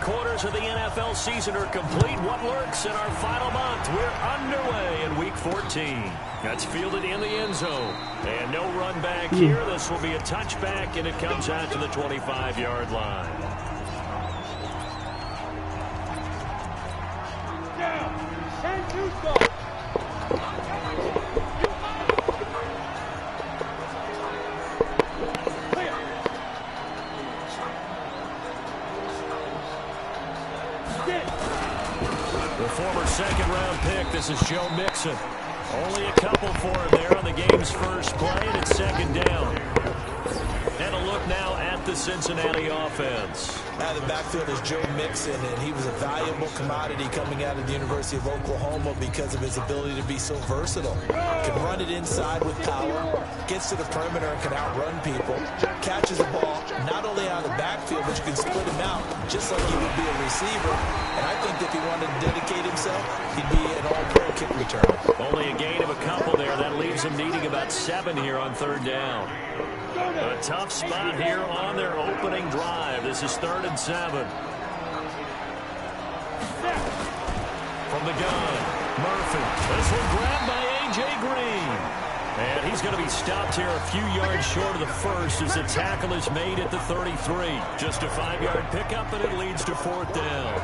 quarters of the NFL season are complete. What lurks in our final month? We're underway in Week 14. That's fielded in the end zone. And no run back here. This will be a touchback, and it comes out to the 25-yard line. Former second-round pick. This is Joe Mixon. Only a couple for him there on the game's first play, and it's second down. And a look now at the Cincinnati offense. Out of the backfield is Joe Mixon, and he was a valuable commodity coming out of the University of Oklahoma because of his ability to be so versatile. Can run it inside with power, gets to the perimeter and can outrun people, catches the ball not only out of the backfield, but you can split him out just like he would be a receiver. And I think if he wanted to dedicate himself, he'd be an all-pro kick returner. Only a gain of a couple there. That leaves him needing about 7 here on third down. A tough spot here on their opening drive. This is 3rd and 7. From the gun, Murphy. This one grabbed by A.J. Green. And he's going to be stopped here a few yards short of the first as the tackle is made at the 33. Just a 5-yard pickup, and it leads to 4th down.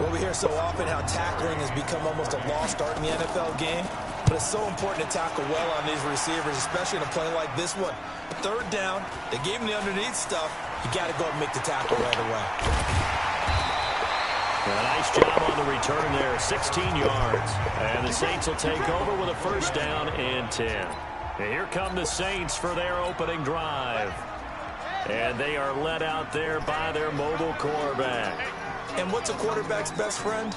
Well, we hear so often how tackling has become almost a lost art in the NFL game. But it's so important to tackle well on these receivers, especially in a play like this one. 3rd down, they gave him the underneath stuff. You got to go and make the tackle right away. A nice job on the return there, 16 yards. And the Saints will take over with a 1st down and 10. And here come the Saints for their opening drive. And they are led out there by their mobile quarterback. And what's a quarterback's best friend?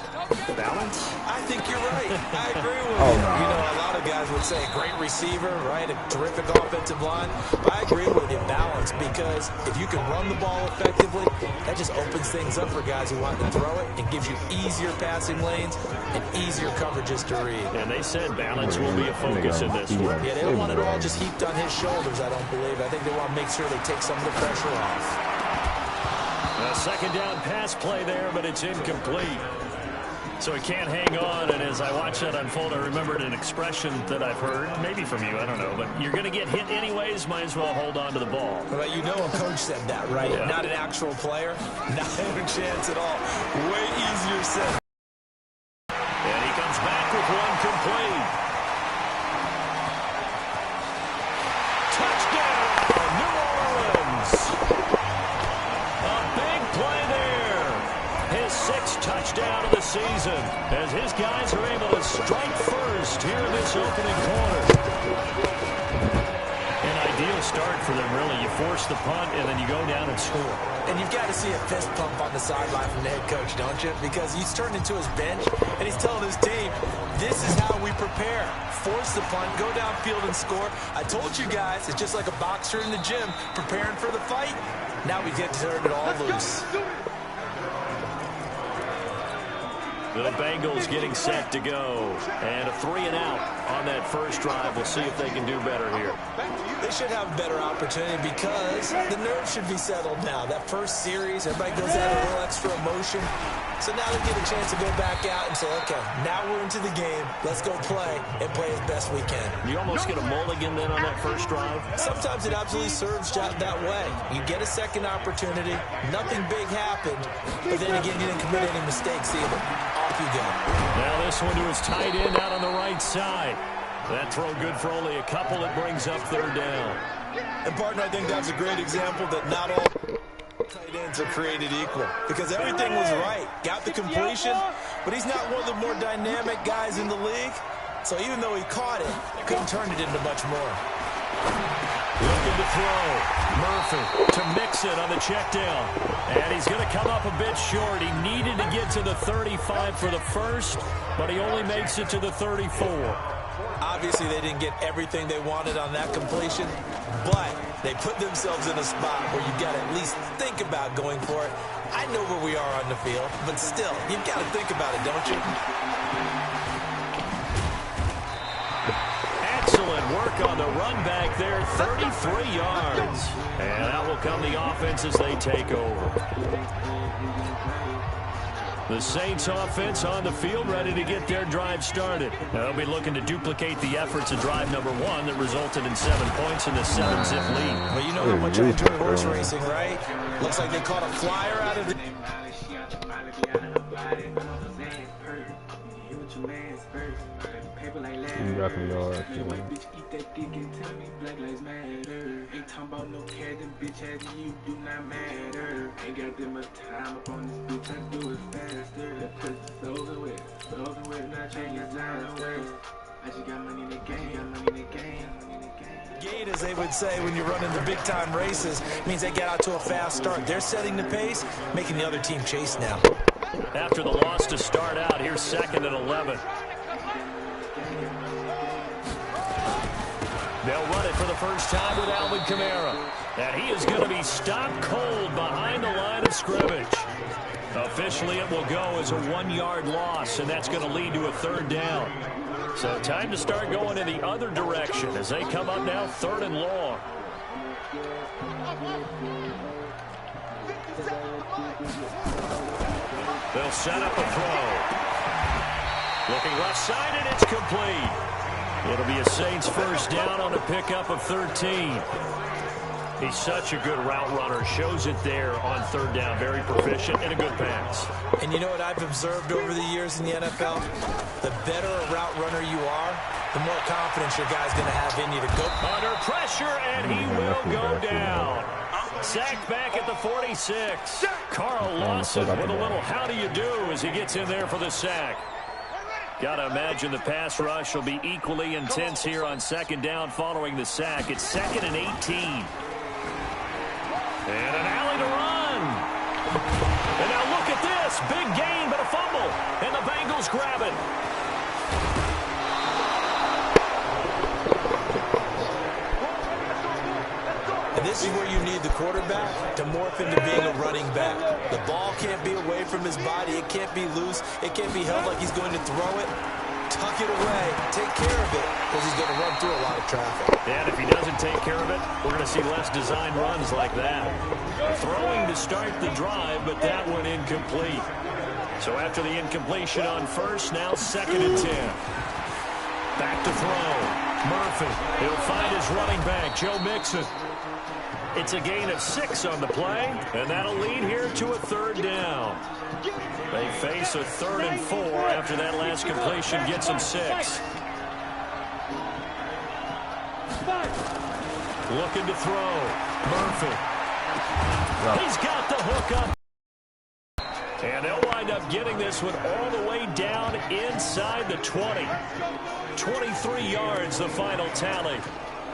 Balance? I think you're right. I agree with you. You know, a lot of guys would say great receiver, right? A terrific offensive line. But I agree with you, balance, because if you can run the ball effectively, that just opens things up for guys who want to throw it and gives you easier passing lanes and easier coverages to read. And they said balance will be a focus in this one. Yeah, they don't want it all just heaped on his shoulders, I don't believe. I think they want to make sure they take some of the pressure off. A 2nd down pass play there, but it's incomplete. So he can't hang on, and as I watch that unfold, I remembered an expression that I've heard, maybe from you, I don't know, but you're going to get hit anyways, might as well hold on to the ball. Well, you know a coach said that, right? Yeah. Not an actual player, not a chance at all. Way easier said. And he comes back with one complete. Touchdown, New Orleans! A big play there. His 6th touchdown of the season as his guys are able to strike first here in this opening quarter. An ideal start for them, really. You force the punt, and then you go down and score. And you've got to see a fist pump on the sideline from the head coach, don't you? Because he's turned into his bench, and he's telling his team, this is how we prepare. Force the punt, go downfield and score. I told you guys, it's just like a boxer in the gym preparing for the fight. Now we get to turn it all loose. The Bengals getting set to go. And a 3-and-out on that first drive. We'll see if they can do better here. They should have a better opportunity because the nerves should be settled now. That first series, everybody goes out a little extra emotion. So now they get a chance to go back out and say, okay, now we're into the game. Let's go play and play as best we can. You almost get a mulligan then on that first drive? Sometimes it absolutely serves that way. You get a second opportunity. Nothing big happened. But then again, you didn't commit any mistakes either. Off you go. Now this one to his tight end out on the right side. That throw good for only a couple. It brings up 3rd down. And, partner, I think that's a great example that not all tight ends are created equal. Because everything was right. Got the completion, but he's not one of the more dynamic guys in the league. So even though he caught it, couldn't turn it into much more. Looking to throw. Murphy to Mixon on the check down. And he's going to come up a bit short. He needed to get to the 35 for the first, but he only makes it to the 34. Obviously, they didn't get everything they wanted on that completion, but they put themselves in a spot where you've got to at least think about going for it. I know where we are on the field, but still, you've got to think about it, don't you? Excellent work on the run back there, 33 yards. And that will come the offense as they take over. The Saints offense on the field, ready to get their drive started. They'll be looking to duplicate the efforts of drive number 1 that resulted in 7 points in the 7-zip lead. Well, you know how much I enjoy horse racing, right? Looks like they caught a flyer out of the... You got some yards. Ain't talking about no cat, them bitch ass you do not matter. Ain't got that much time up on this bitch, I do it faster. Cause it's over with, not changing time. I just got money in the game, Gate, as they would say when you're running the big-time races, means they get out to a fast start. They're setting the pace, making the other team chase now. After the loss to start out, here's 2nd and 11. They'll run it for the first time with Alvin Kamara. And he is going to be stopped cold behind the line of scrimmage. Officially, it will go as a 1-yard loss, and that's going to lead to a 3rd down. So time to start going in the other direction as they come up now 3rd and long. They'll set up a throw. Looking left side, and it's complete. It'll be a Saints first down on a pickup of 13. He's such a good route runner. Shows it there on 3rd down. Very proficient and a good pass. And you know what I've observed over the years in the NFL? The better a route runner you are, the more confidence your guy's going to have in you to go. Under pressure, and he will go down. Sacked back at the 46. Carl Lawson with a little how do you do as he gets in there for the sack. Got to imagine the pass rush will be equally intense here on 2nd down following the sack. It's 2nd and 18. And an alley to run. And now look at this. Big gain, but a fumble. And the Bengals grab it. And this is where you need the quarterback to morph into being a running back. The ball can't be away from his body. It can't be loose. It can't be held like he's going to throw it. Tuck it away. Take care of it because he's going to run through a lot of traffic. And if he doesn't take care of it, we're going to see less design runs like that. Throwing to start the drive, but that one incomplete. So after the incompletion on first, now 2nd and 10. Back to throw. Murphy. He'll find his running back, Joe Mixon. It's a gain of 6 on the play, and that'll lead here to a 3rd down. They face a 3rd and 4 after that last completion gets them 6. Looking to throw. Murphy. He's got the hook up. And they'll wind up getting this one all the way down inside the 20. 23 yards, the final tally.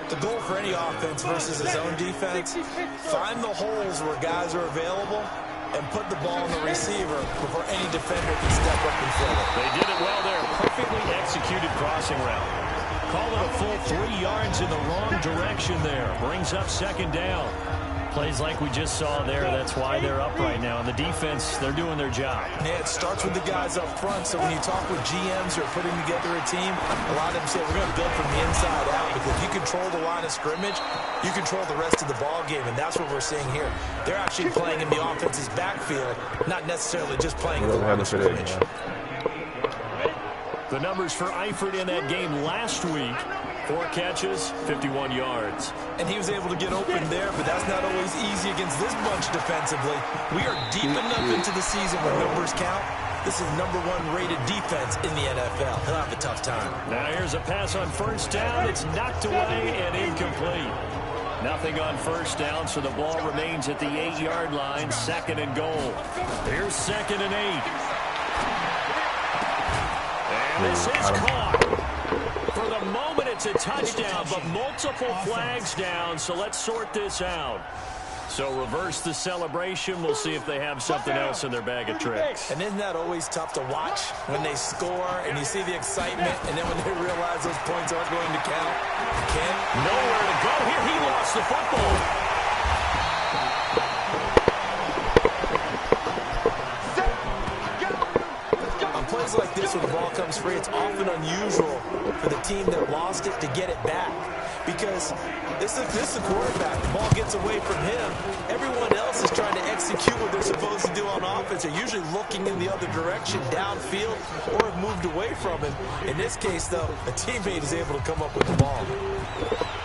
The goal for any offense versus his own defense, find the holes where guys are available and put the ball on the receiver before any defender can step up and fill it. They did it well there. Perfectly executed crossing route. Call it a full 3 yards in the wrong direction there. Brings up 2nd down. Plays like we just saw there. That's why they're up right now. And the defense, they're doing their job. Yeah, it starts with the guys up front. So when you talk with GMs who are putting together a team, a lot of them say, we're going to build from the inside out. Because if you control the line of scrimmage, you control the rest of the ball game. And that's what we're seeing here. They're actually playing in the offense's backfield, not necessarily just playing in the line of scrimmage. The numbers for Eifert in that game last week. 4 catches, 51 yards. And he was able to get open there, but that's not always easy against this bunch defensively. We are deep enough into the season where numbers count. This is #1 rated defense in the NFL. He'll have a tough time. Now here's a pass on first down. It's knocked away and incomplete. Nothing on first down, so the ball remains at the 8-yard line. 2nd and goal. Here's 2nd and 8. And this is caught. For the moment, it's a touchdown, but multiple flags down, so let's sort this out. So reverse the celebration. We'll see if they have something else in their bag of tricks. And isn't that always tough to watch when they score and you see the excitement, and then when they realize those points aren't going to count? Nowhere to go here. He lost the football. Plays like this when the ball comes free, it's often unusual for the team that lost it to get it back, because This is the quarterback. The ball gets away from him. Everyone else is trying to execute what they're supposed to do on offense. They're usually looking in the other direction, downfield, or have moved away from him. In this case, though, a teammate is able to come up with the ball.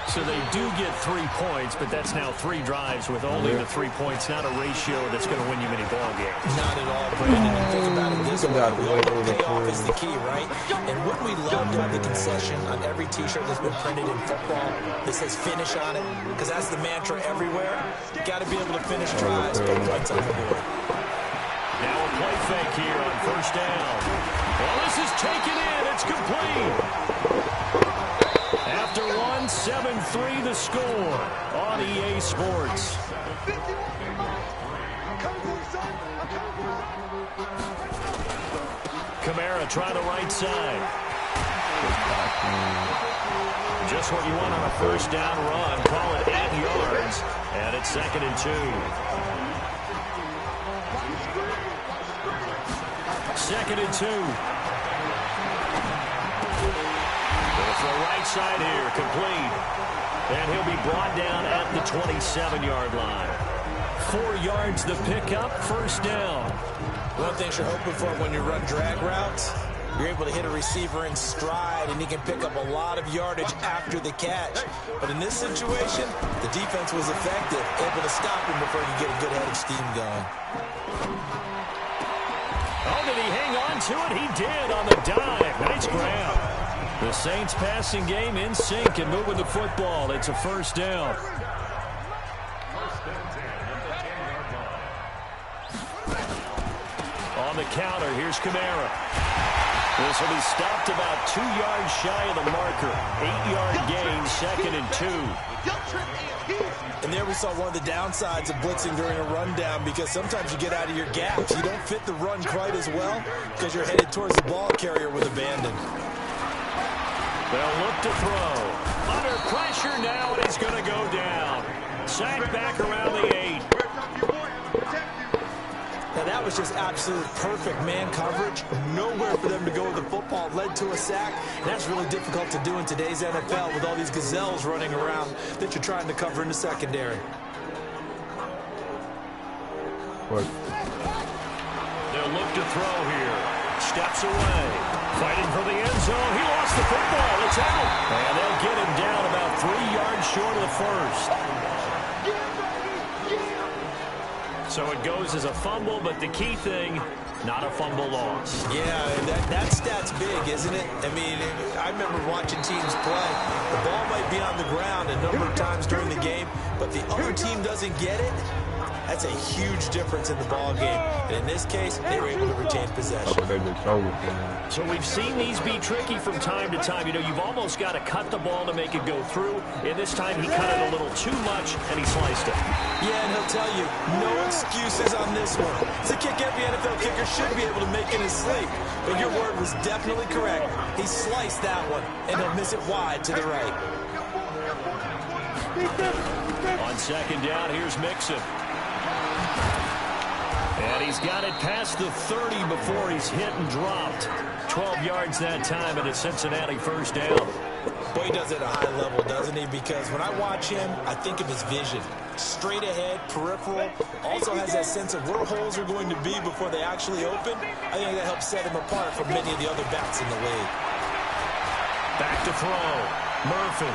So they do get 3 points, but that's now 3 drives with only the 3 points, not a ratio that's going to win you many ball games. Not at all, Brandon. And think about it this way. We all know payoff is the key, right? And wouldn't we love to have the concession on every T-shirt that's been printed in football that says finish on it? Because that's the mantra everywhere. You got to be able to finish drives, put points on the board. Now a play fake here on first down. Well, this is taken in. It's complete. After 1, 7-3 the score on EA Sports. Kamara try the right side. Just what you want on a first down run. Call it 8 yards. And it's 2nd and 2. 2nd and 2. For the right side here, complete. And he'll be brought down at the 27-yard line. 4 yards the pickup, first down. One thing you're hoping for when you run drag routes, you're able to hit a receiver in stride, and he can pick up a lot of yardage after the catch. But in this situation, the defense was effective, able to stop him before he could get a good head of steam going. Oh, did he hang on to it? He did on the dive. Nice grab. The Saints passing game in sync and moving the football. It's a first down. On the counter, here's Kamara. This will be stopped about 2 yards shy of the marker. 8-yard gain, 2nd and 2. And there we saw one of the downsides of blitzing during a rundown, because sometimes you get out of your gaps. You don't fit the run quite as well because you're headed towards the ball carrier with abandon. They'll look to throw. Under pressure now, and he's going to go down. Sacked back around the 8. Now that was just absolute perfect man coverage. Nowhere for them to go with the football. Led to a sack. And that's really difficult to do in today's NFL with all these gazelles running around that you're trying to cover in the secondary. They'll look to throw here. Steps away. Fighting for the end zone. He lost the football. It's out. And they'll get him down about 3 yards short of the first. So it goes as a fumble, but the key thing, not a fumble loss. Yeah, that stat's big, isn't it? I mean, I remember watching teams play. The ball might be on the ground a number of times during the game, but the other team doesn't get it. That's a huge difference in the ball game. And in this case, they were able to retain possession. So we've seen these be tricky from time to time. You know, you've almost got to cut the ball to make it go through. And this time he cut it a little too much, and he sliced it. Yeah, and he'll tell you, no excuses on this one. It's a kick every NFL kicker should be able to make in his sleep. But your word was definitely correct. He sliced that one, and he'll miss it wide to the right. On second down, here's Mixon. And he's got it past the 30 before he's hit and dropped. 12 yards that time, and a Cincinnati first down. Boy, he does it at a high level, doesn't he? Because when I watch him, I think of his vision. Straight ahead, peripheral. Also has that sense of where holes are going to be before they actually open. I think that helps set him apart from many of the other backs in the league. Back to throw. Murphy.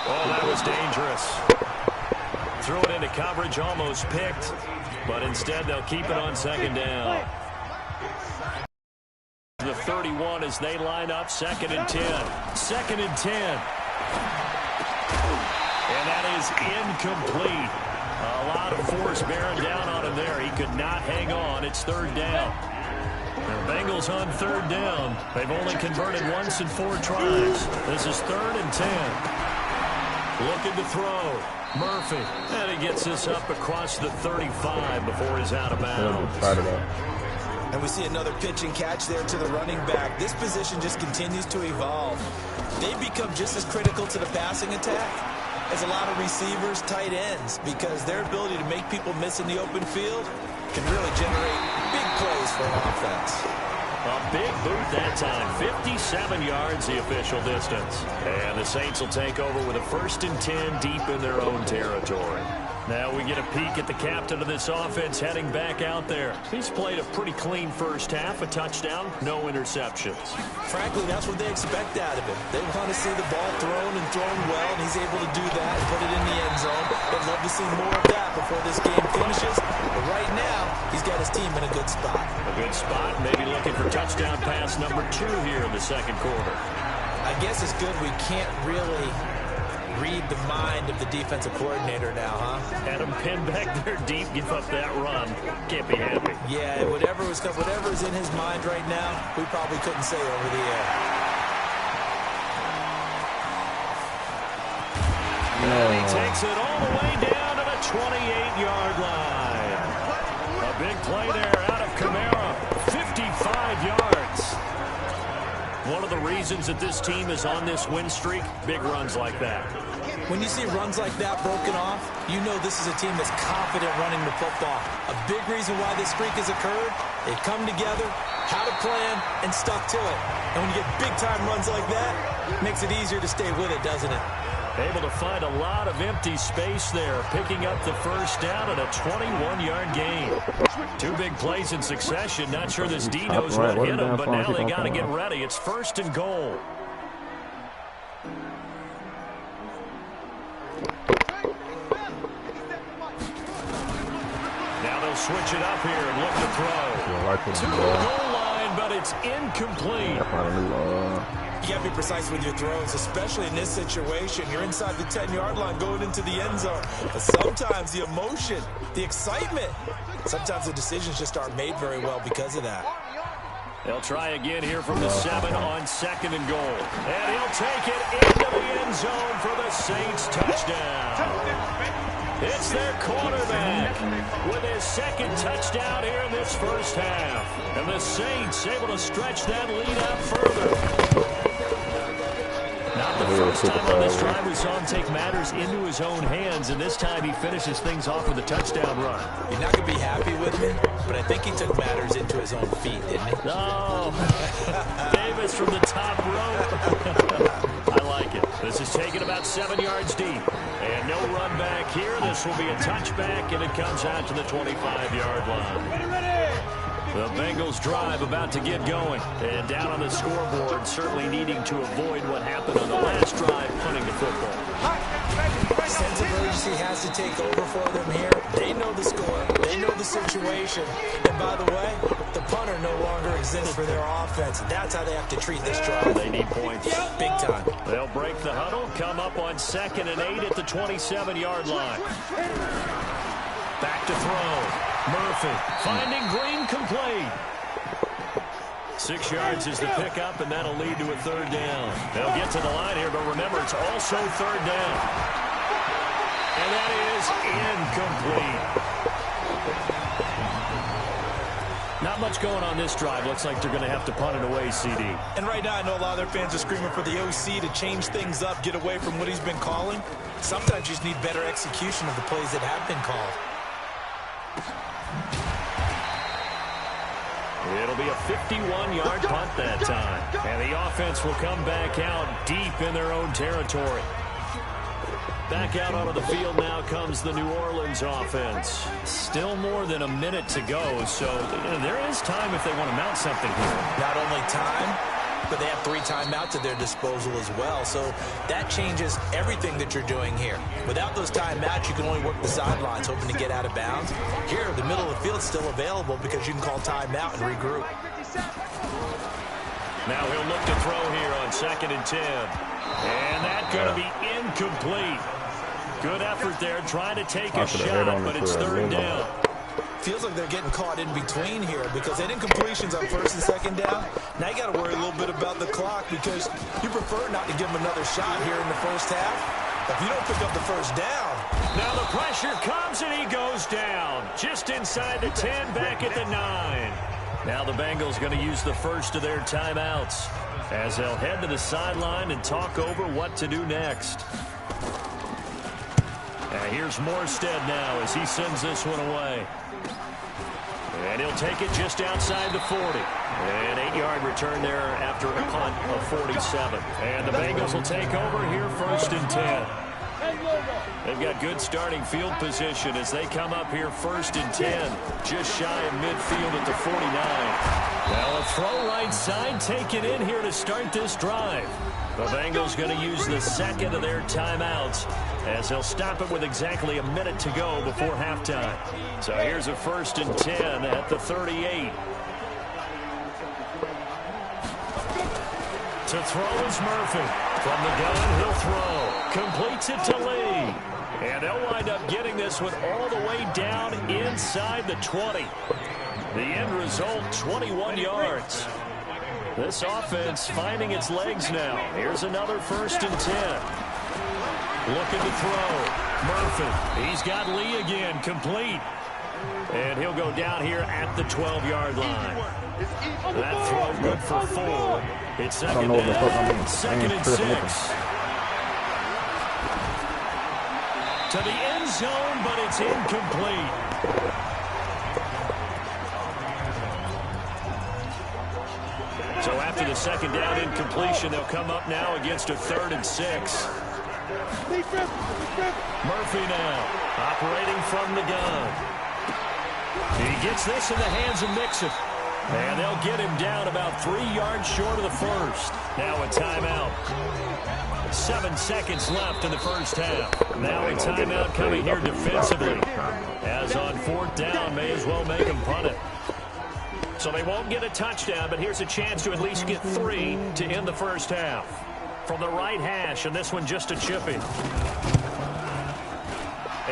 Oh, that was dangerous. Threw it into coverage, almost picked. But instead, they'll keep it on second down. The 31 as they line up, 2nd and 10. 2nd and 10. And that is incomplete. A lot of force bearing down on him there. He could not hang on. It's 3rd down. The Bengals on 3rd down. They've only converted once in 4 tries. This is 3rd and 10. Looking to throw. Murphy. And he gets this up across the 35 before he's out of bounds. And we see another pitch and catch there to the running back. This position just continues to evolve. They become just as critical to the passing attack as a lot of receivers, tight ends, because their ability to make people miss in the open field can really generate big plays for an offense. A big boot that time. 57 yards the official distance. And the Saints will take over with a 1st and 10 deep in their own territory. Now we get a peek at the captain of this offense heading back out there. He's played a pretty clean first half, a touchdown, no interceptions. Frankly, that's what they expect out of him. They want to see the ball thrown and thrown well, and he's able to do that and put it in the end zone. They'd love to see more of that before this game finishes. But right now, he's got his team in a good spot. A good spot, maybe looking for touchdown pass number 2 here in the second quarter. I guess it's good we can't really read the mind of the defensive coordinator now, huh? Had him pinned back there deep, give up that run. Can't be happy. Yeah, whatever is in his mind right now, we probably couldn't say over the air. And he takes it all the way down to the 28-yard line. A big play there out of Kamara. 55 yards. One of the reasons that this team is on this win streak, big runs like that. When you see runs like that broken off, you know this is a team that's confident running the football. A big reason why this streak has occurred, they've come together, had a plan, and stuck to it. And when you get big-time runs like that, it makes it easier to stay with it, doesn't it? Able to find a lot of empty space there, picking up the first down at a 21-yard gain. 2 big plays in succession. Not sure this D knows what hit him, but now they got to get ready. It's 1st and goal. Now they'll switch it up here and look to throw. To the goal line, but it's incomplete. You got to be precise with your throws, especially in this situation. You're inside the 10-yard line going into the end zone. But sometimes the emotion, the excitement, sometimes the decisions just aren't made very well because of that. They'll try again here from the 7 on 2nd and goal. And he'll take it into the end zone for the Saints touchdown. It's their quarterback with his 2nd touchdown here in this first half. And the Saints able to stretch that lead out further. Not the first time on this drive we saw him take matters into his own hands, and this time he finishes things off with a touchdown run. You're not going to be happy with me, but I think he took matters into his own feet, didn't he? No. Davis from the top rope. I like it. This is taken about 7 yards deep. And no run back here. This will be a touchback, and it comes out to the 25-yard line. The Bengals drive about to get going. And down on the scoreboard, certainly needing to avoid what happened on the last drive, punting the football. Sense of urgency has to take over for them here. They know the score. They know the situation. And by the way, the punter no longer exists for their offense. That's how they have to treat this drive. They need points. Big time. They'll break the huddle, come up on 2nd and 8 at the 27-yard line. Back to throw. Murphy finding Green complete. 6 yards is the pickup, and that'll lead to a 3rd down. They'll get to the line here, but remember, it's also 3rd down. And that is incomplete. Not much going on this drive. Looks like they're going to have to punt it away, CD. And right now, I know a lot of their fans are screaming for the OC to change things up, get away from what he's been calling. Sometimes you just need better execution of the plays that have been called. It'll be a 51-yard punt that time. And the offense will come back out deep in their own territory. Back out onto the field now comes the New Orleans offense. Still more than a minute to go, so there is time if they want to mount something here. Not only time, but they have 3 timeouts at their disposal as well. So that changes everything that you're doing here. Without those timeouts, you can only work the sidelines, hoping to get out of bounds. Here, the middle of the field's still available because you can call timeout and regroup. Now he'll look to throw here on 2nd and 10. And that's going to be incomplete. Good effort there, trying to take a shot, but it's 3rd down. Feels like they're getting caught in between here because they did incompletions on 1st and 2nd down. Now you got to worry a little bit about the clock because you prefer not to give them another shot here in the first half. If you don't pick up the 1st down. Now the pressure comes and he goes down. Just inside the 10, back at the 9. Now the Bengals going to use the first of their timeouts as they'll head to the sideline and talk over what to do next. Here's Morstead now as he sends this one away. And he'll take it just outside the 40. An 8-yard return there after a punt of 47. And the Bengals will take over here 1st and 10. They've got good starting field position as they come up here 1st and 10. Just shy of midfield at the 49. Now a throw right side taken in here to start this drive. The Bengals going to use the second of their timeouts as they'll stop it with exactly a minute to go before halftime. So here's a 1st and 10 at the 38. To throw is Murphy. From the gun, he'll throw. Completes it to Lee. And they'll wind up getting this one all the way down inside the 20. The end result, 21 yards. This offense finding its legs now. Here's another 1st and 10. Looking to throw. Murphy. He's got Lee again. Complete. And he'll go down here at the 12-yard line. That throw good for 4. It's second down. 2nd and 6. To the end zone, but it's incomplete. So after the 2nd down incompletion, they'll come up now against a 3rd and 6. Murphy now operating from the gun. He gets this in the hands of Mixon. And they'll get him down about 3 yards short of the 1st. Now a timeout. 7 seconds left in the 1st half. Now a timeout coming here defensively. As on 4th down, may as well make him punt it. So they won't get a touchdown, but here's a chance to at least get 3 to end the 1st half. From the right hash, and this one just a chip in.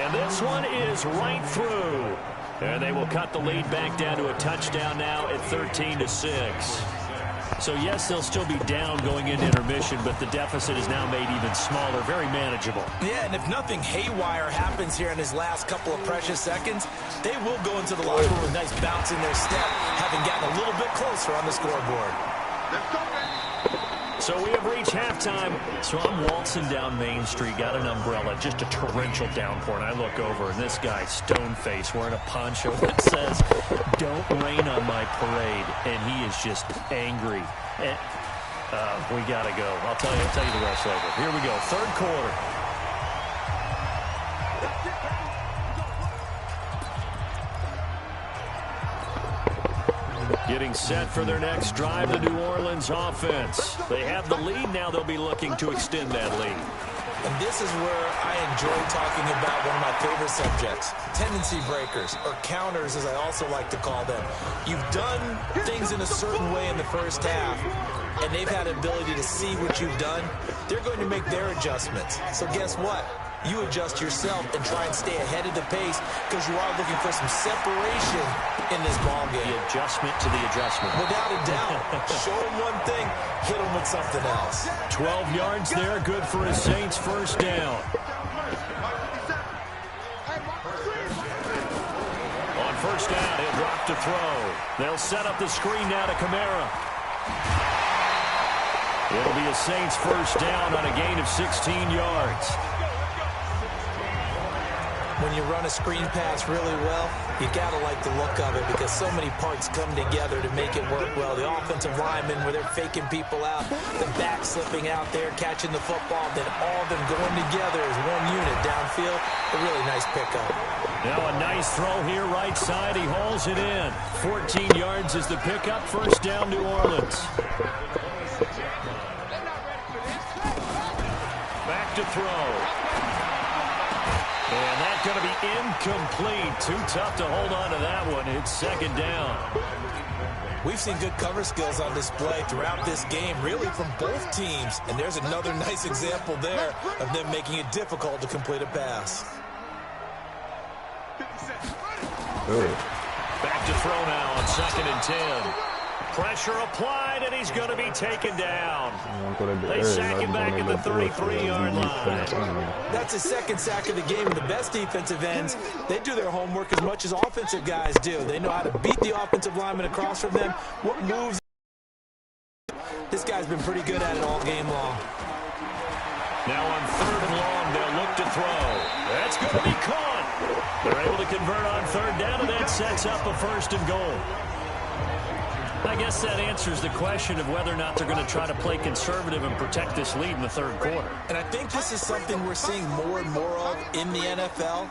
And this one is right through. And they will cut the lead back down to a touchdown now at 13-6. So, yes, they'll still be down going into intermission, but the deficit is now made even smaller, very manageable. Yeah, and if nothing haywire happens here in his last couple of precious seconds, they will go into the locker room with a nice bounce in their step, having gotten a little bit closer on the scoreboard. So we have reached halftime. So I'm waltzing down Main Street, got an umbrella, just a torrential downpour, and I look over, and this guy, stone-faced, wearing a poncho that says, "Don't rain on my parade," and he is just angry. And, we got to go. I'll tell you the rest later. Here we go, 3rd quarter. Getting set for their next drive, the New Orleans offense. They have the lead now. They'll be looking to extend that lead. And this is where I enjoy talking about one of my favorite subjects, tendency breakers, or counters as I also like to call them. You've done things in a certain way in the 1st half, and they've had the ability to see what you've done. They're going to make their adjustments. So guess what? You adjust yourself and try and stay ahead of the pace because you are looking for some separation in this ball game. The adjustment to the adjustment. Without a doubt. Show them one thing, hit them with something else. 12 yards there, good for a Saints 1st down. On 1st down, he'll drop to throw. They'll set up the screen now to Kamara. It'll be a Saints 1st down on a gain of 16 yards. When you run a screen pass really well, you got to like the look of it because so many parts come together to make it work well. The offensive linemen, where they're faking people out, the back slipping out there, catching the football, then all of them going together as one unit downfield. A really nice pickup. Now a nice throw here, right side. He hauls it in. 14 yards is the pickup. 1st down, New Orleans. Back to throw. And that's going to be incomplete. Too tough to hold on to that one. It's 2nd down. We've seen good cover skills on display throughout this game, really from both teams. And there's another nice example there of them making it difficult to complete a pass. Back to throw now on 2nd and 10. Pressure applied, and he's going to be taken down. They sack him back at the 33-yard line. That's his 2nd sack of the game. And the best defensive ends, they do their homework as much as offensive guys do. They know how to beat the offensive lineman across from them, what moves. This guy's been pretty good at it all game long. Now on 3rd and long, they'll look to throw. That's going to be caught. They're able to convert on third down, and that sets up a 1st and goal. I guess that answers the question of whether or not they're going to try to play conservative and protect this lead in the 3rd quarter. And I think this is something we're seeing more and more of in the NFL.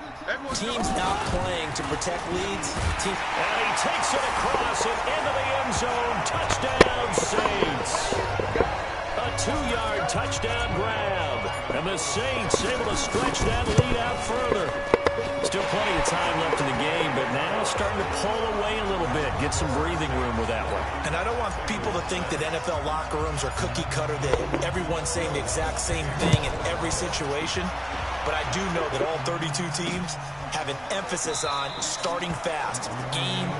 Teams not playing to protect leads. And he takes it across and into the end zone. Touchdown, Saints. A 2-yard touchdown grab. And the Saints able to stretch that lead out further. Still plenty of time left in the game, but now starting to pull away a little bit. Get some breathing room with that one. And I don't want people to think that NFL locker rooms are cookie cutter, that everyone's saying the exact same thing in every situation. But I do know that all 32 teams have an emphasis on starting fast. Game,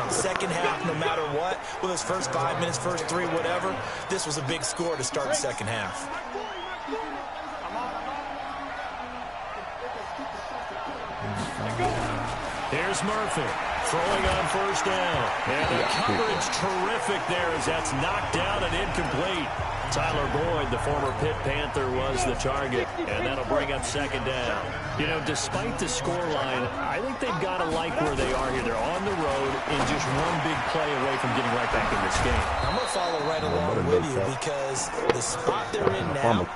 second half, no matter what. Whether it's first 5 minutes, first 3, whatever. This was a big score to start the second half. Here's Murphy throwing on 1st down. And the coverage terrific there as that's knocked down and incomplete. Tyler Boyd, the former Pitt Panther, was the target, and that'll bring up 2nd down. You know, despite the scoreline, I think they've got to like where they are here. They're on the road and just one big play away from getting right back in this game. I'm going to follow right along with you because the spot they're in now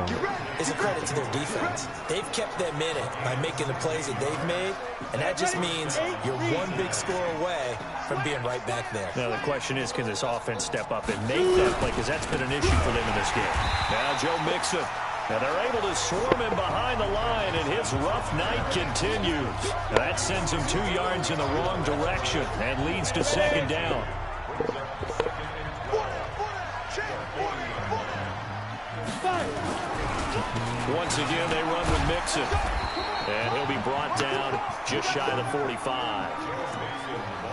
is a credit to their defense. They've kept them in it by making the plays that they've made, and that just means you're one big score away from being right back there. Now, the question is, can this offense step up and make that play? Because that's been an issue for them in this game. Now, Joe Mixon. And they're able to swarm him behind the line, and his rough night continues. Now, that sends him 2 yards in the wrong direction and leads to 2nd down. Once again, they run with Mixon. And he'll be brought down just shy of the 45.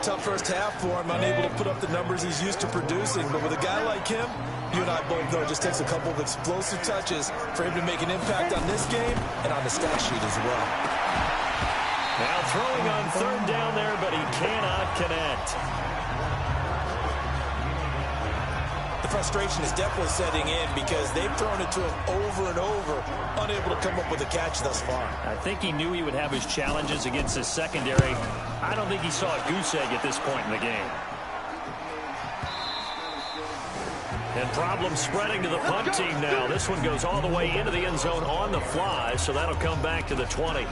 Tough first half for him, unable to put up the numbers he's used to producing. But with a guy like him, you and I both know it just takes a couple of explosive touches for him to make an impact on this game and on the stat sheet as well. Now throwing on 3rd down there, but he cannot connect. The frustration is definitely setting in because they've thrown it to him over and over, unable to come up with a catch thus far. I think he knew he would have his challenges against his secondary. I don't think he saw a goose egg at this point in the game. And problem spreading to the punt team now. This one goes all the way into the end zone on the fly, so that'll come back to the 20.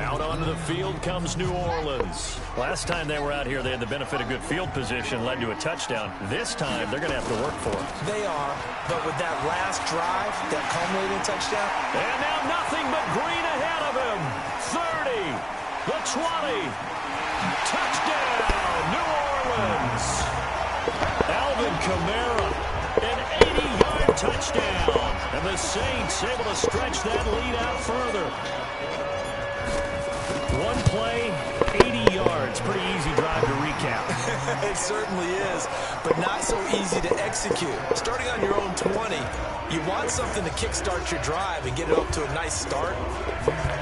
Out onto the field comes New Orleans. Last time they were out here, they had the benefit of good field position, led to a touchdown. This time, they're going to have to work for it. They are, but with that last drive, that culminating touchdown. And now nothing but green ahead of him. 30, the 20. Touchdown, New Orleans. Alvin Kamara, an 80-yard touchdown. And the Saints able to stretch that lead out further. One play, 80 yards. Pretty easy drive to recap. It certainly is, but not so easy to execute. Starting on your own 20, you want something to kickstart your drive and get it up to a nice start.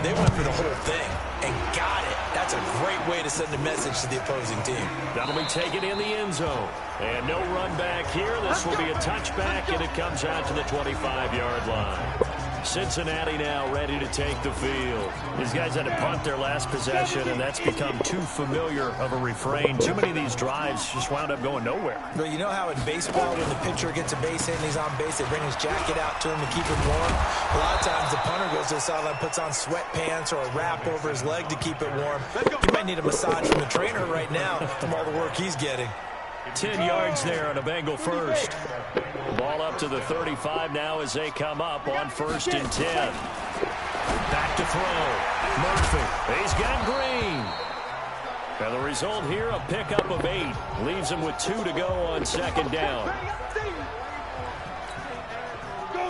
They went for the whole thing and got it. That's a great way to send a message to the opposing team. That'll be taken in the end zone. And no run back here. This will be a touchback, and it comes out to the 25-yard line. Cincinnati now ready to take the field. These guys had to punt their last possession, and that's become too familiar of a refrain. Too many of these drives just wound up going nowhere. Well, you know how in baseball, when the pitcher gets a base hit and he's on base, they bring his jacket out to him to keep him warm? A lot of times the punter goes to the sideline, puts on sweatpants or a wrap over his leg to keep it warm. You might need a massage from the trainer right now from all the work he's getting. 10 yards there on a Bengal first. Ball up to the 35 now as they come up on 1st and 10. Back to throw. Murphy. He's got Green. And the result here, a pickup of 8. Leaves him with 2 to go on 2nd down.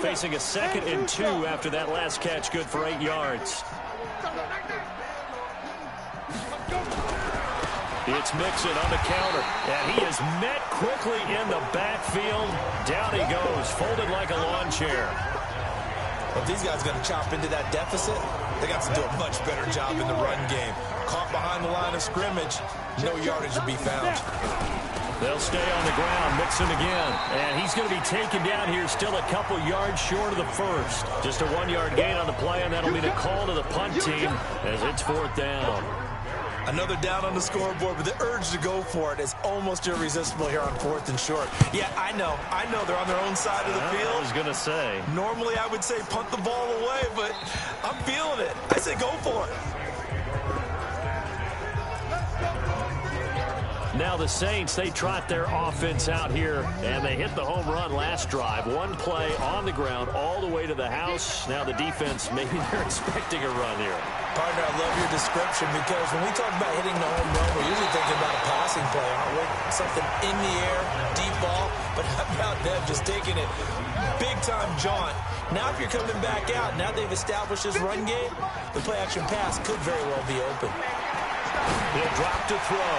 Facing a 2nd and 2 after that last catch, good for 8 yards. It's Mixon on the counter, and he is met quickly in the backfield. Down he goes, folded like a lawn chair. Well, if these guys are going to chop into that deficit, they got to do a much better job in the run game. Caught behind the line of scrimmage, no yardage to be found. They'll stay on the ground, mix him again. And he's going to be taken down here still a couple yards short of the first. Just a 1-yard gain on the play, and that'll be the call to the punt team as it's 4th down. Another down on the scoreboard, but the urge to go for it is almost irresistible here on 4th and short. Yeah, I know they're on their own side of the field. I was going to say. Normally I would say punt the ball away, but I'm feeling it. I say go for it. Now the Saints, they trot their offense out here, and they hit the home run last drive. One play on the ground all the way to the house. Now the defense, maybe they're expecting a run here. Partner, I love your description because when we talk about hitting the home run, we're usually thinking about a passing play, aren't we? Something in the air, deep ball, but how about them just taking it big-time jaunt. Now if you're coming back out, now they've established this run game, the play-action pass could very well be open. He'll drop to throw.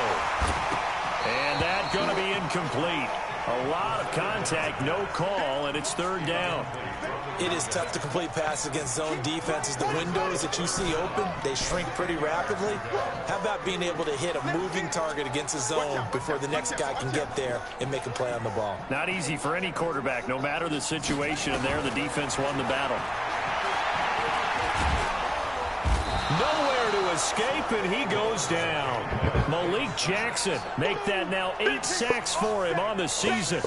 And that's going to be incomplete. A lot of contact, no call, and it's 3rd down. It is tough to complete passes against zone defenses. The windows that you see open, they shrink pretty rapidly. How about being able to hit a moving target against a zone before the next guy can get there and make a play on the ball? Not easy for any quarterback, no matter the situation, and there the defense won the battle. Nowhere to escape, and he goes down. Malik Jackson, make that now 8 sacks for him on the season.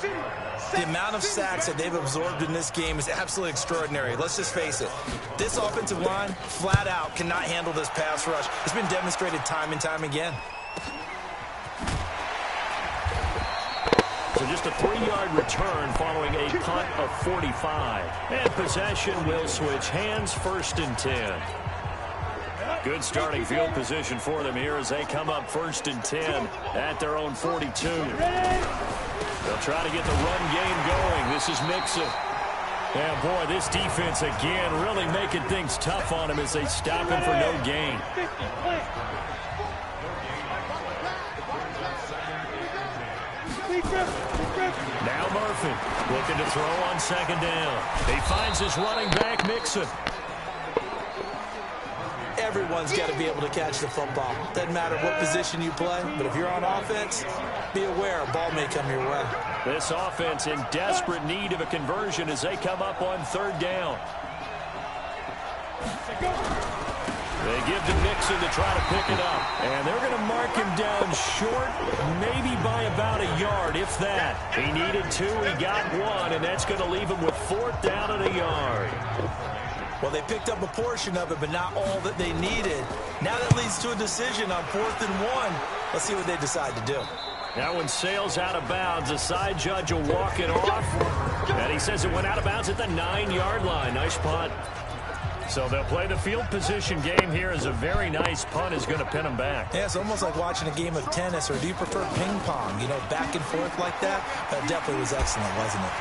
The amount of sacks that they've absorbed in this game is absolutely extraordinary. Let's just face it. This offensive line, flat out, cannot handle this pass rush. It's been demonstrated time and time again. So just a 3-yard return following a punt of 45. And possession will switch hands, 1st and 10. Good starting field position for them here as they come up 1st and 10 at their own 42. They'll try to get the run game going. This is Mixon. And boy, this defense again really making things tough on him as they stop him for no gain. Now Murphy looking to throw on 2nd down. He finds his running back, Mixon. Everyone's got to be able to catch the football. Doesn't matter what position you play, but if you're on offense, be aware a ball may come your way. This offense in desperate need of a conversion as they come up on 3rd down. They give to Mixon to try to pick it up. And they're going to mark him down short, maybe by about a yard, if that. He needed 2, he got 1, and that's going to leave him with 4th down and a yard. Well, they picked up a portion of it, but not all that they needed. Now that leads to a decision on 4th and 1. Let's see what they decide to do. Now when Sale's out of bounds, the side judge will walk it off. And he says it went out of bounds at the 9-yard line. Nice punt. So they'll play the field position game here as a very nice punt is going to pin them back. Yeah, it's almost like watching a game of tennis, or do you prefer ping pong? You know, back and forth like that? That definitely was excellent, wasn't it?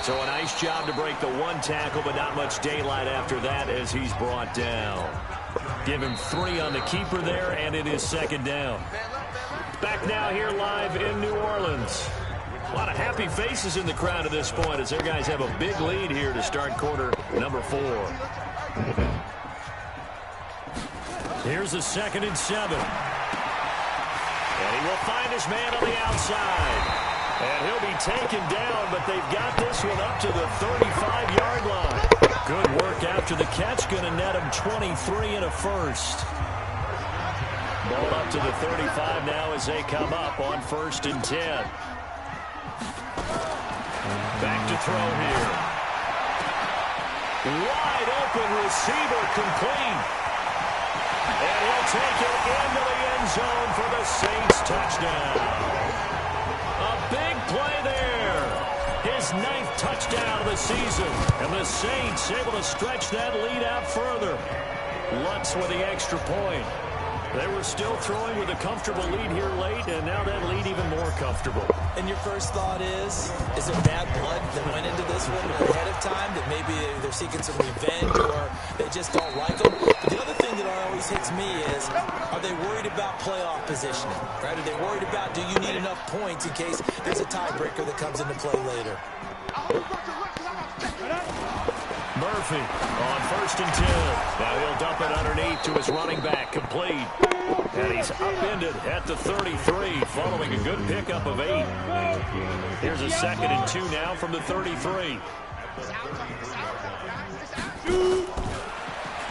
So a nice job to break the 1 tackle, but not much daylight after that as he's brought down. Give him 3 on the keeper there, and it is 2nd down. Back now here live in New Orleans. A lot of happy faces in the crowd at this point as their guys have a big lead here to start quarter number 4. Here's the 2nd and 7. And he will find his man on the outside. And he'll be taken down, but they've got this one up to the 35-yard line. Good work after the catch, going to net him 23 and a first. Ball up to the 35 now as they come up on 1st and 10. Back to throw here. Wide open receiver complete. And he'll take it into the end zone for the Saints touchdown. A big play there. His 9th touchdown of the season. And the Saints able to stretch that lead out further. Lutz with the extra point. They were still throwing with a comfortable lead here late, and now that lead even more comfortable. And your first thought is it bad blood that went into this one ahead of time, that maybe they're seeking some revenge or they just don't like them? But the other thing that always hits me is, are they worried about playoff positioning? Right? Are they worried about, do you need enough points in case there's a tiebreaker that comes into play later? Murphy on 1st and 10. Now he'll dump it underneath to his running back, complete. And he's upended at the 33, following a good pickup of 8. Here's a 2nd and 2 now from the 33.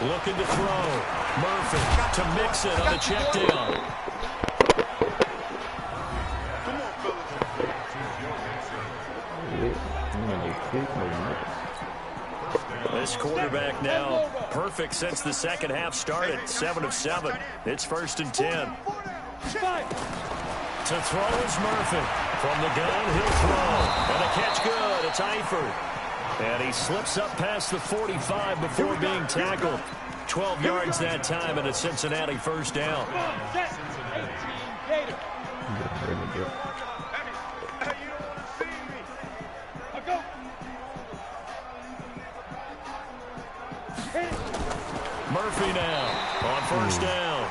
Looking to throw. Murphy to mix it on the check down. This quarterback now perfect since the second half started. 7 of 7. It's 1st and 10. To throw is Murphy. From the gun, he'll throw. And a catch good. It's Eifert. And he slips up past the 45 before being tackled. 12 yards that time and a Cincinnati 1st down. Murphy now on 1st down.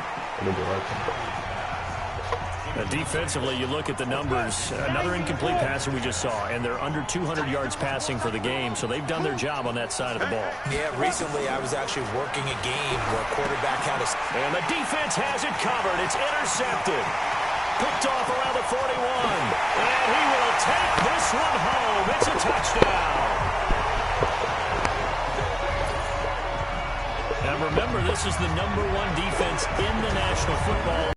Defensively, you look at the numbers. Another incomplete passer we just saw, and they're under 200 yards passing for the game, so they've done their job on that side of the ball. Yeah, recently I was actually working a game where quarterback had a... And the defense has it covered. It's intercepted. Picked off around the 41. And he will take this one home. It's a touchdown. And remember, this is the #1 defense in the National Football.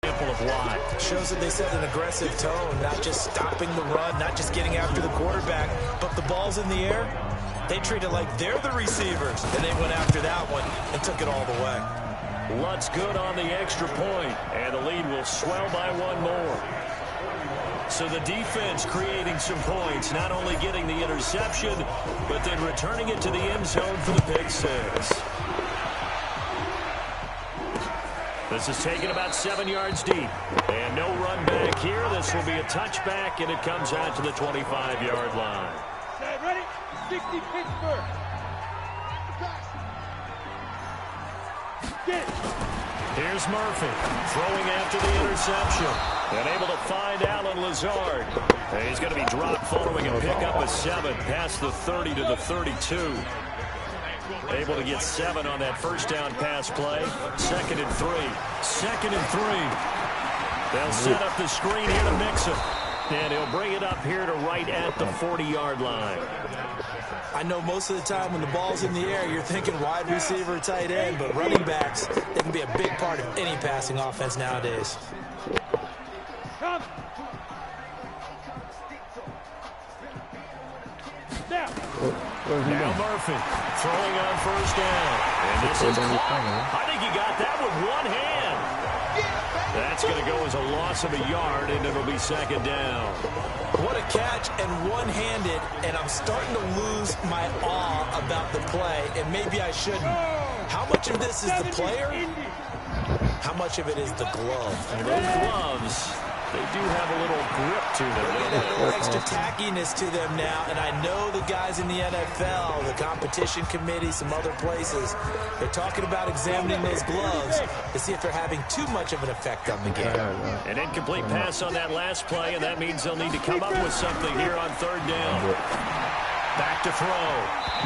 Of why. Shows that they set an aggressive tone, not just stopping the run, not just getting after the quarterback, but the ball's in the air. They treat it like they're the receivers, and they went after that one and took it all the way. Lutz good on the extra point, and the lead will swell by 1 more. So the defense creating some points, not only getting the interception, but then returning it to the end zone for the pick 6. This is taken about 7 yards deep. And no run back here. This will be a touchback, and it comes out to the 25-yard line. Ready? 60 Pittsburgh. Here's Murphy throwing after the interception. And able to find Alan Lazard. And he's going to be dropped following a pickup of 7 past the 30 to the 32. Able to get 7 on that 1st down pass play. 2nd and 3. 2nd and 3. They'll set up the screen here to mix it. And he'll bring it up here to right at the 40-yard line. I know most of the time when the ball's in the air, you're thinking wide receiver, tight end, but running backs, they can be a big part of any passing offense nowadays. Now Murphy throwing on 1st down. And this is caught. I think he got that with one hand. That's going to go as a loss of a yard, and it'll be 2nd down. What a catch, and one-handed, and I'm starting to lose my awe about the play, and maybe I shouldn't. How much of this is the player? How much of it is the glove? And those gloves, they do have a little grip to them. They have a little extra tackiness to them now, and I know the guys in the NFL, the competition committee, some other places, they're talking about examining those gloves to see if they're having too much of an effect on the game. An incomplete pass on that last play, and that means they'll need to come up with something here on 3rd down. Back to throw.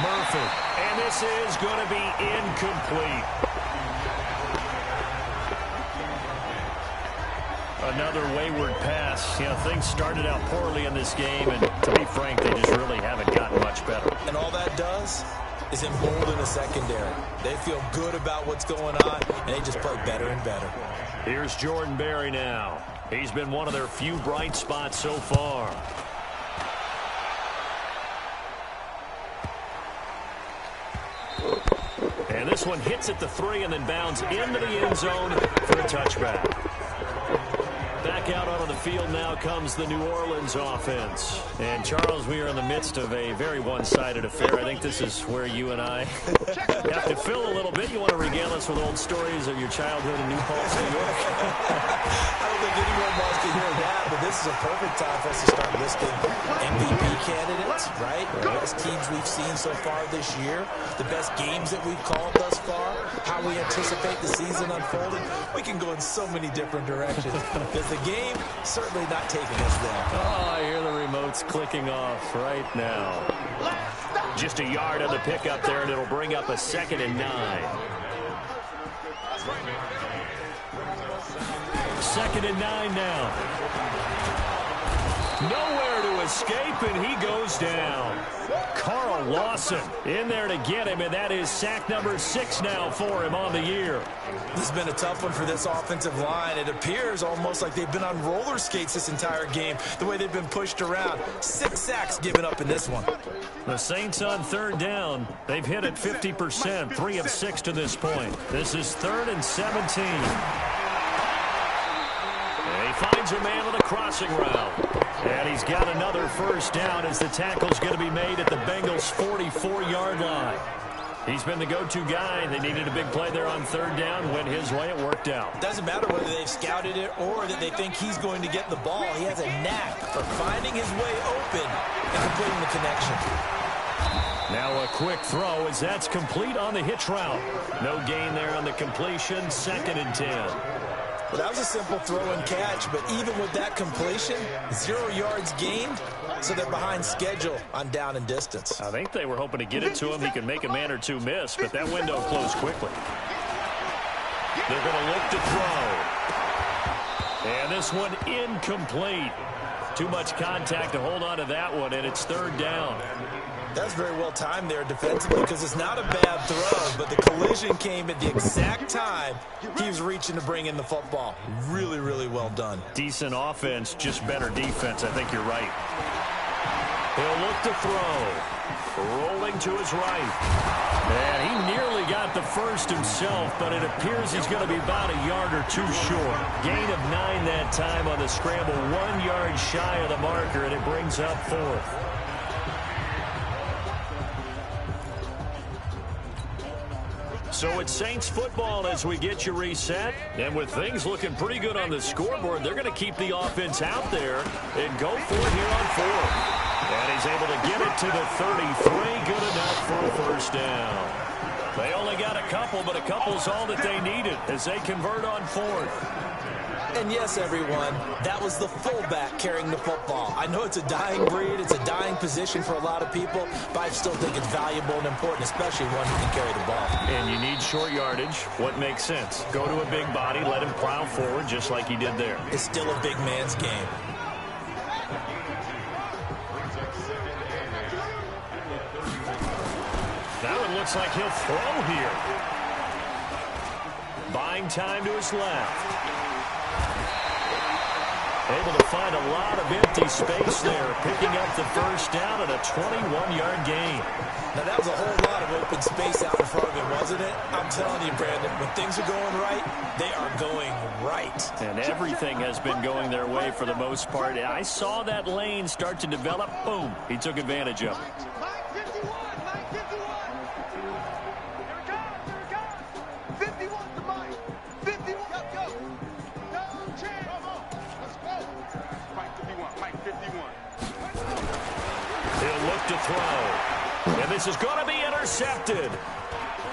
Murphy. And this is going to be incomplete. Another wayward pass. You know, things started out poorly in this game, and to be frank, they just really haven't gotten much better. And all that does is embolden the secondary. They feel good about what's going on, and they just play better and better. Here's Jordan Berry now. He's been one of their few bright spots so far. And this one hits at the 3 and then bounds into the end zone for a touchback. Back out onto the field now comes the New Orleans offense. And, Charles, we are in the midst of a very one-sided affair. I think this is where you and I have to fill a little bit. You want to regale us with old stories of your childhood in New Paltz, New York? I don't think anyone wants to hear that, but this is a perfect time for us to start listing MVP candidates, right? The best teams we've seen so far this year, the best games that we've called thus far, how we anticipate the season unfolding. We can go in so many different directions. Because the game certainly not taking us there. Oh, I hear the remotes clicking off right now. Just a yard on the pickup there, and it'll bring up a 2nd and 9. 2nd and 9 now. Nowhere to escape, and he goes down. Carl Lawson in there to get him, and that is sack number 6 now for him on the year. This has been a tough one for this offensive line. It appears almost like they've been on roller skates this entire game, the way they've been pushed around. 6 sacks given up in this one. The Saints on 3rd down. They've hit it 50%, 3 of 6 to this point. This is 3rd and 17. And he finds a man with a crossing route. And he's got another 1st down as the tackle's going to be made at the Bengals' 44-yard line. He's been the go-to guy. They needed a big play there on 3rd down. Went his way. It worked out. Doesn't matter whether they've scouted it or that they think he's going to get the ball. He has a knack for finding his way open and completing the connection. Now a quick throw as that's complete on the hitch route. No gain there on the completion. 2nd and 10. Well, that was a simple throw and catch, but even with that completion, 0 yards gained, so they're behind schedule on down and distance. I think they were hoping to get it to him. He could make a man or two miss, but that window closed quickly. They're going to look to throw. And this one incomplete. Too much contact to hold on to that one, and it's 3rd down. That's very well timed there defensively because it's not a bad throw, but the collision came at the exact time he was reaching to bring in the football. Really, really well done. Decent offense, just better defense. I think you're right. He'll look to throw. Rolling to his right. And he nearly got the 1st himself, but it appears he's going to be about a yard or 2 short. Gain of 9 that time on the scramble, 1 yard shy of the marker, and it brings up 4th. So it's Saints football as we get you reset. And with things looking pretty good on the scoreboard, they're going to keep the offense out there and go for it here on 4th. And he's able to get it to the 33. Good enough for a 1st down. They only got a couple, but a couple's all that they needed as they convert on 4th. And yes, everyone, that was the fullback carrying the football. I know it's a dying breed, it's a dying position for a lot of people, but I still think it's valuable and important, especially one who can carry the ball. And you need short yardage. What makes sense? Go to a big body, let him plow forward just like he did there. It's still a big man's game. That one looks like he'll throw here. Buying time to his left. Able to find a lot of empty space there, picking up the 1st down and a 21-yard gain. Now, that was a whole lot of open space out in front of him, wasn't it? I'm telling you, Brandon, when things are going right, they are going right. And everything has been going their way for the most part. I saw that lane start to develop. Boom. He took advantage of it. To throw. And this is going to be intercepted.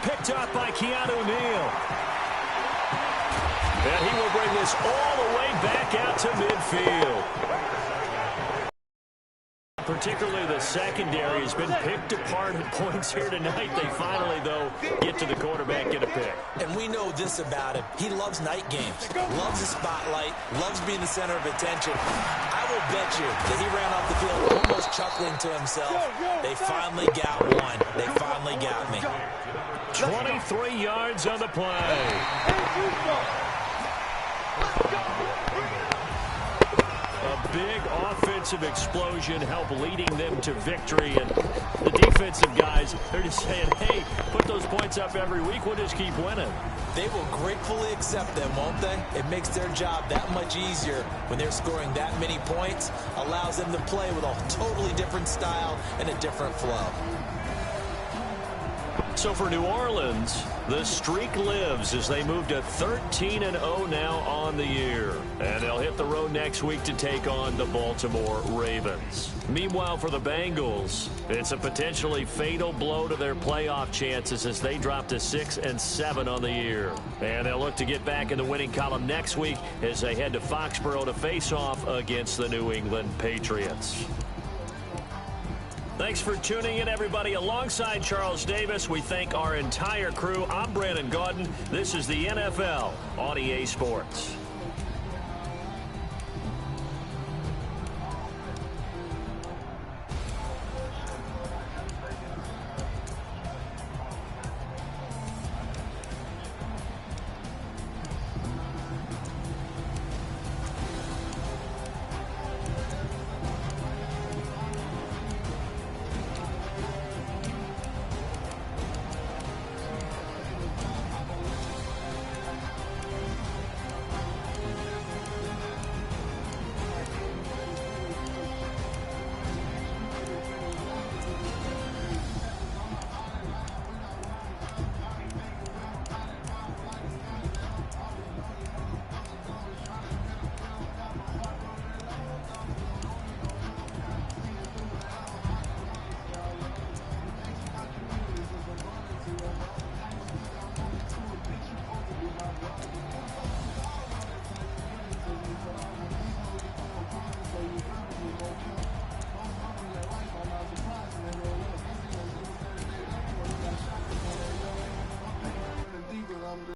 Picked up by Keanu Neal. And he will bring this all the way back out to midfield. Particularly the secondary has been picked apart at points here tonight. They finally, though, get to the quarterback, get a pick. And we know this about him. He loves night games, loves the spotlight, loves being the center of attention. I will bet you that he ran off the field almost chuckling to himself. They finally got one. They finally got me. 23 yards on the play. A big offensive explosion helped leading them to victory. And the defensive guys, they're just saying, hey, put those points up every week. We'll just keep winning. They will gratefully accept them, won't they? It makes their job that much easier when they're scoring that many points. Allows them to play with a totally different style and a different flow. So for New Orleans, the streak lives as they move to 13-0 now on the year. And they'll hit the road next week to take on the Baltimore Ravens. Meanwhile, for the Bengals, it's a potentially fatal blow to their playoff chances as they drop to 6-7 on the year. And they'll look to get back in the winning column next week as they head to Foxborough to face off against the New England Patriots. Thanks for tuning in, everybody. Alongside Charles Davis, we thank our entire crew. I'm Brandon Gaudin. This is the NFL on EA Sports.